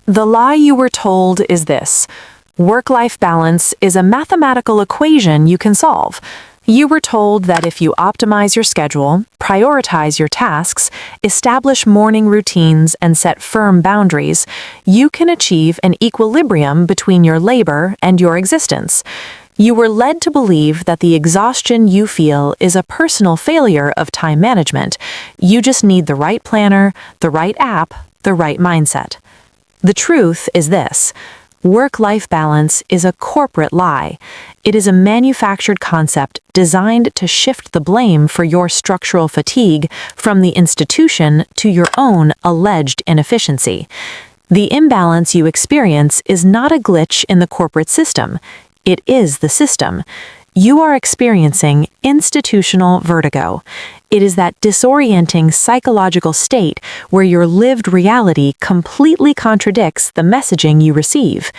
The lie you were told is this: work-life balance is a mathematical equation you can solve. You were told that if you optimize your schedule, prioritize your tasks, establish morning routines, and set firm boundaries, you can achieve an equilibrium between your labor and your existence. You were led to believe that the exhaustion you feel is a personal failure of time management. You just need the right planner, the right app, the right mindset. The truth is this: work-life balance is a corporate lie. It is a manufactured concept designed to shift the blame for your structural fatigue from the institution to your own alleged inefficiency. The imbalance you experience is not a glitch in the corporate system. It is the system. You are experiencing institutional vertigo. It is that disorienting psychological state where your lived reality completely contradicts the messaging you receive.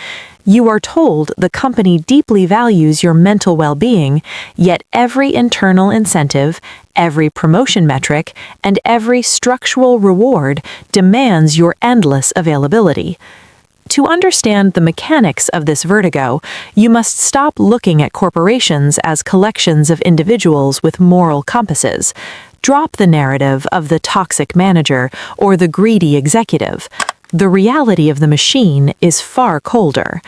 You are told the company deeply values your mental well-being, yet every internal incentive, every promotion metric, and every structural reward demands your endless availability. To understand the mechanics of this vertigo, you must stop looking at corporations as collections of individuals with moral compasses. Drop the narrative of the toxic manager or the greedy executive. The reality of the machine is far colder.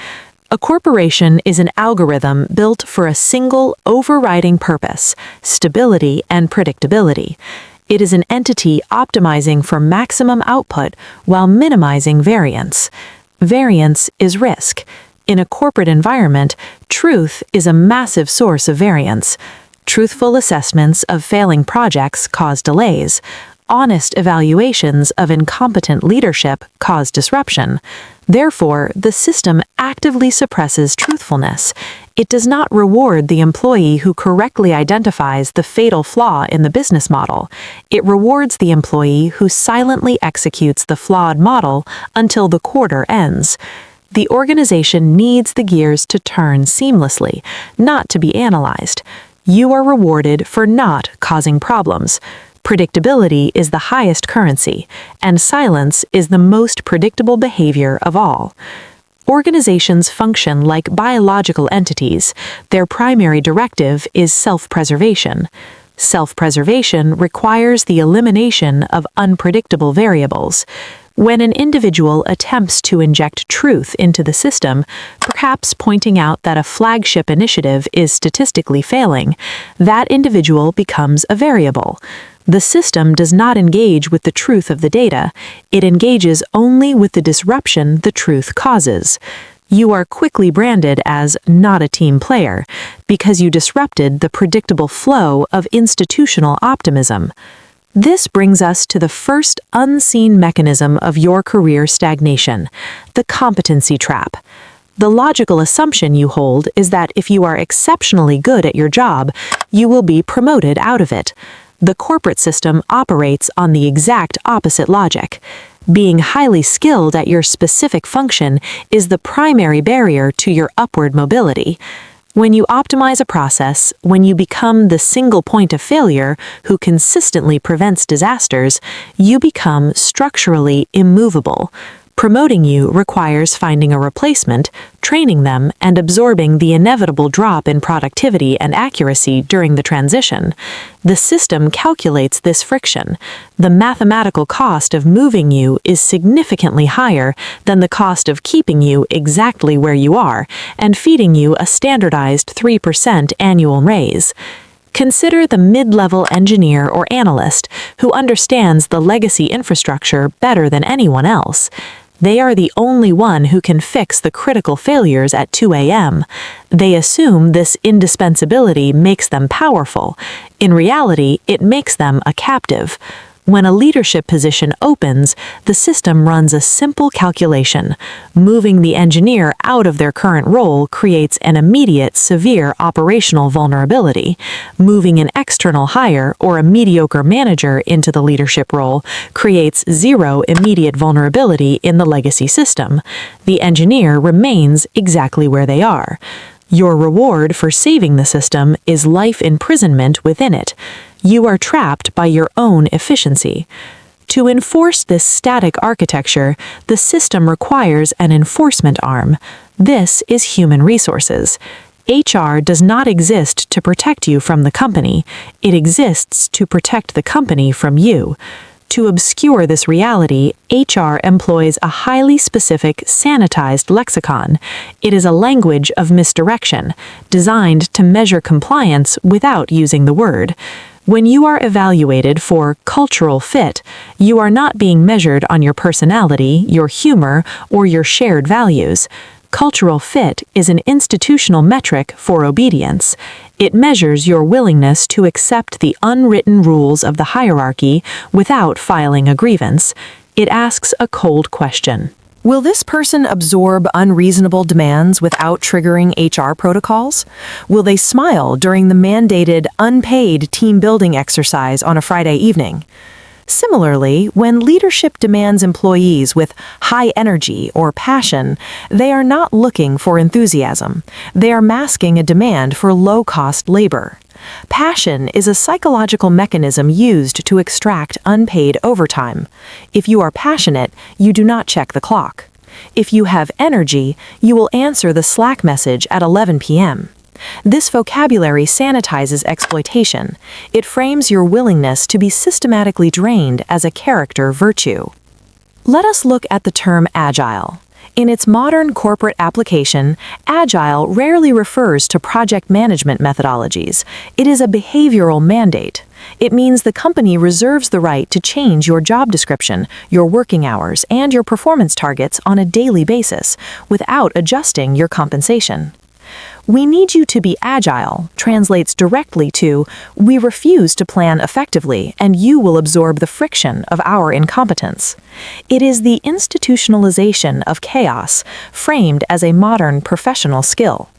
A corporation is an algorithm built for a single overriding purpose: stability and predictability. It is an entity optimizing for maximum output while minimizing variance. Variance is risk. In a corporate environment, truth is a massive source of variance. Truthful assessments of failing projects cause delays. Honest evaluations of incompetent leadership cause disruption. Therefore, the system actively suppresses truthfulness. It does not reward the employee who correctly identifies the fatal flaw in the business model. It rewards the employee who silently executes the flawed model until the quarter ends. The organization needs the gears to turn seamlessly, not to be analyzed. You are rewarded for not causing problems. Predictability is the highest currency, and silence is the most predictable behavior of all. Organizations function like biological entities. Their primary directive is self-preservation. Self-preservation requires the elimination of unpredictable variables. When an individual attempts to inject truth into the system, perhaps pointing out that a flagship initiative is statistically failing, that individual becomes a variable. The system does not engage with the truth of the data. It engages only with the disruption the truth causes. You are quickly branded as not a team player because you disrupted the predictable flow of institutional optimism. This brings us to the first unseen mechanism of your career stagnation: the competency trap. The logical assumption you hold is that if you are exceptionally good at your job, you will be promoted out of it. The corporate system operates on the exact opposite logic. Being highly skilled at your specific function is the primary barrier to your upward mobility. When you optimize a process, when you become the single point of failure who consistently prevents disasters, you become structurally immovable. Promoting you requires finding a replacement, training them, and absorbing the inevitable drop in productivity and accuracy during the transition. The system calculates this friction. The mathematical cost of moving you is significantly higher than the cost of keeping you exactly where you are and feeding you a standardized 3% annual raise. Consider the mid-level engineer or analyst who understands the legacy infrastructure better than anyone else. They are the only one who can fix the critical failures at 2 a.m. They assume this indispensability makes them powerful. In reality, it makes them a captive. When a leadership position opens, the system runs a simple calculation. Moving the engineer out of their current role creates an immediate, severe operational vulnerability. Moving an external hire or a mediocre manager into the leadership role creates zero immediate vulnerability in the legacy system. The engineer remains exactly where they are. Your reward for saving the system is life imprisonment within it. You are trapped by your own efficiency. To enforce this static architecture, the system requires an enforcement arm. This is human resources. HR does not exist to protect you from the company. It exists to protect the company from you. To obscure this reality, HR employs a highly specific, sanitized lexicon. It is a language of misdirection, designed to measure compliance without using the word. When you are evaluated for cultural fit, you are not being measured on your personality, your humor, or your shared values. Cultural fit is an institutional metric for obedience. It measures your willingness to accept the unwritten rules of the hierarchy without filing a grievance. It asks a cold question. Will this person absorb unreasonable demands without triggering HR protocols? Will they smile during the mandated, unpaid team building exercise on a Friday evening? Similarly, when leadership demands employees with high energy or passion, they are not looking for enthusiasm. They are masking a demand for low-cost labor. Passion is a psychological mechanism used to extract unpaid overtime. If you are passionate, you do not check the clock. If you have energy, you will answer the Slack message at 11 p.m. This vocabulary sanitizes exploitation. It frames your willingness to be systematically drained as a character virtue. Let us look at the term agile. In its modern corporate application, agile rarely refers to project management methodologies. It is a behavioral mandate. It means the company reserves the right to change your job description, your working hours, and your performance targets on a daily basis without adjusting your compensation. "We need you to be agile" translates directly to "we refuse to plan effectively and you will absorb the friction of our incompetence." It is the institutionalization of chaos, framed as a modern professional skill.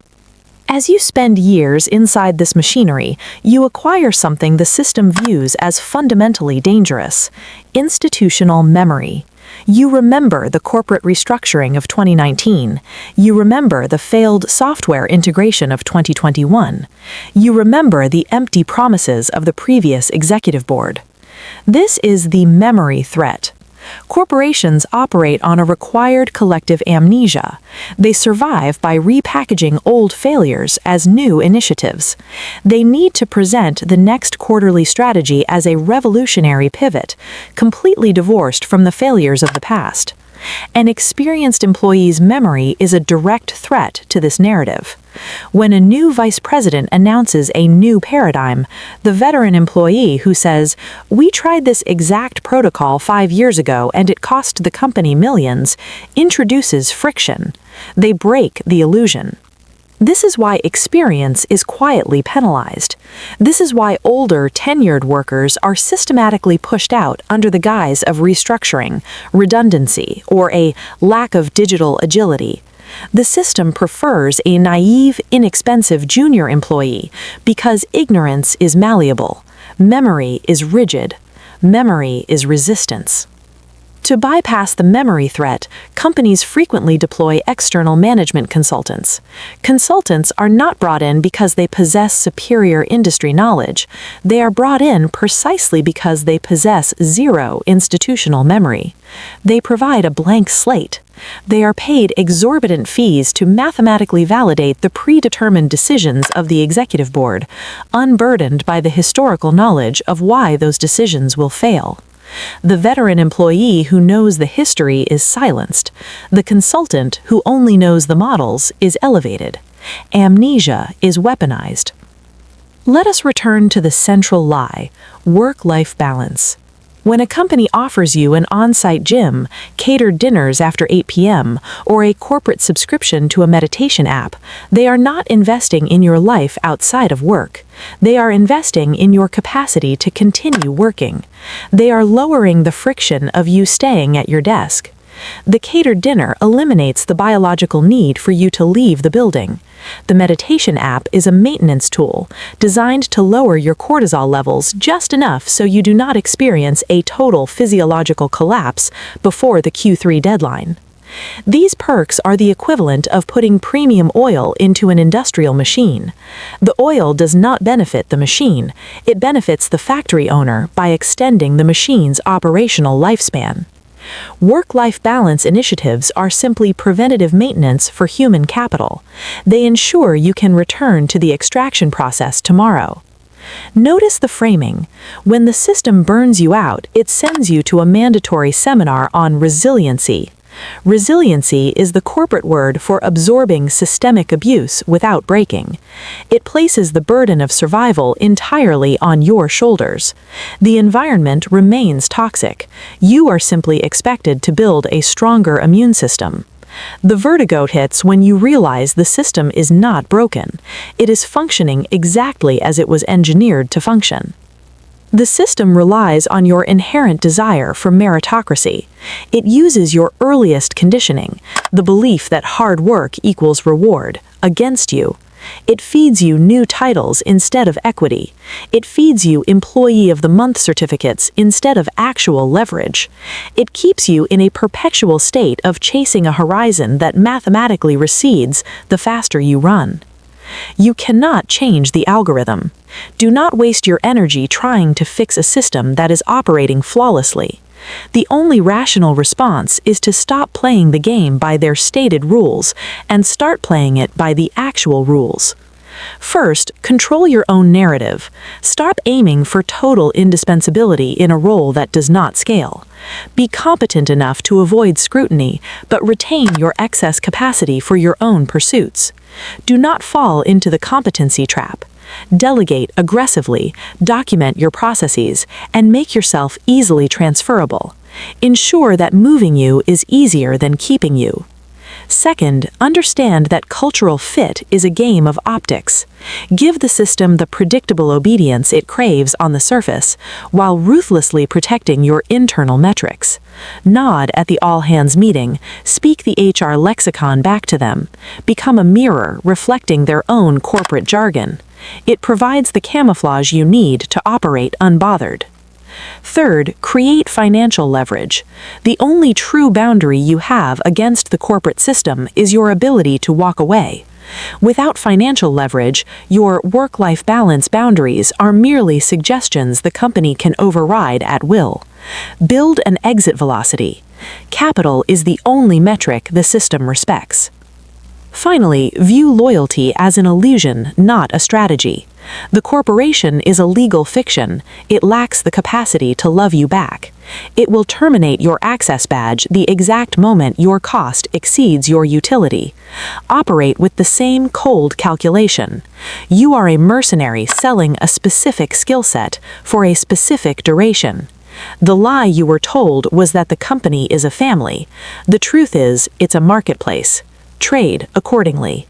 As you spend years inside this machinery, you acquire something the system views as fundamentally dangerous: institutional memory. You remember the corporate restructuring of 2019. You remember the failed software integration of 2021. You remember the empty promises of the previous executive board. This is the memory threat. Corporations operate on a required collective amnesia. They survive by repackaging old failures as new initiatives. They need to present the next quarterly strategy as a revolutionary pivot, completely divorced from the failures of the past. An experienced employee's memory is a direct threat to this narrative. When a new vice president announces a new paradigm, the veteran employee who says, "We tried this exact protocol 5 years ago and it cost the company millions," introduces friction. They break the illusion. This is why experience is quietly penalized. This is why older, tenured workers are systematically pushed out under the guise of restructuring, redundancy, or a lack of digital agility. The system prefers a naive, inexpensive junior employee because ignorance is malleable, memory is rigid, memory is resistance. To bypass the memory threat, companies frequently deploy external management consultants. Consultants are not brought in because they possess superior industry knowledge. They are brought in precisely because they possess zero institutional memory. They provide a blank slate. They are paid exorbitant fees to mathematically validate the predetermined decisions of the executive board, unburdened by the historical knowledge of why those decisions will fail. The veteran employee who knows the history is silenced. The consultant who only knows the models is elevated. Amnesia is weaponized. Let us return to the central lie: work-life balance. When a company offers you an on-site gym, catered dinners after 8 p.m., or a corporate subscription to a meditation app, they are not investing in your life outside of work. They are investing in your capacity to continue working. They are lowering the friction of you staying at your desk. The catered dinner eliminates the biological need for you to leave the building. The meditation app is a maintenance tool designed to lower your cortisol levels just enough so you do not experience a total physiological collapse before the Q3 deadline. These perks are the equivalent of putting premium oil into an industrial machine. The oil does not benefit the machine, it benefits the factory owner by extending the machine's operational lifespan. Work-life balance initiatives are simply preventative maintenance for human capital. They ensure you can return to the extraction process tomorrow. Notice the framing. When the system burns you out, it sends you to a mandatory seminar on resiliency. Resiliency is the corporate word for absorbing systemic abuse without breaking. It places the burden of survival entirely on your shoulders. The environment remains toxic. You are simply expected to build a stronger immune system. The vertigo hits when you realize the system is not broken. It is functioning exactly as it was engineered to function. The system relies on your inherent desire for meritocracy. It uses your earliest conditioning, the belief that hard work equals reward, against you. It feeds you new titles instead of equity. It feeds you Employee of the Month certificates instead of actual leverage. It keeps you in a perpetual state of chasing a horizon that mathematically recedes the faster you run. You cannot change the algorithm. Do not waste your energy trying to fix a system that is operating flawlessly. The only rational response is to stop playing the game by their stated rules and start playing it by the actual rules. First, control your own narrative. Stop aiming for total indispensability in a role that does not scale. Be competent enough to avoid scrutiny, but retain your excess capacity for your own pursuits. Do not fall into the competency trap. Delegate aggressively, document your processes, and make yourself easily transferable. Ensure that moving you is easier than keeping you. Second, understand that cultural fit is a game of optics. Give the system the predictable obedience it craves on the surface, while ruthlessly protecting your internal metrics. Nod at the all-hands meeting, speak the HR lexicon back to them, become a mirror reflecting their own corporate jargon. It provides the camouflage you need to operate unbothered. Third, create financial leverage. The only true boundary you have against the corporate system is your ability to walk away. Without financial leverage, your work-life balance boundaries are merely suggestions the company can override at will. Build an exit velocity. Capital is the only metric the system respects. Finally, view loyalty as an illusion, not a strategy. The corporation is a legal fiction. It lacks the capacity to love you back. It will terminate your access badge the exact moment your cost exceeds your utility. Operate with the same cold calculation. You are a mercenary selling a specific skill set for a specific duration. The lie you were told was that the company is a family. The truth is, it's a marketplace. Trade accordingly.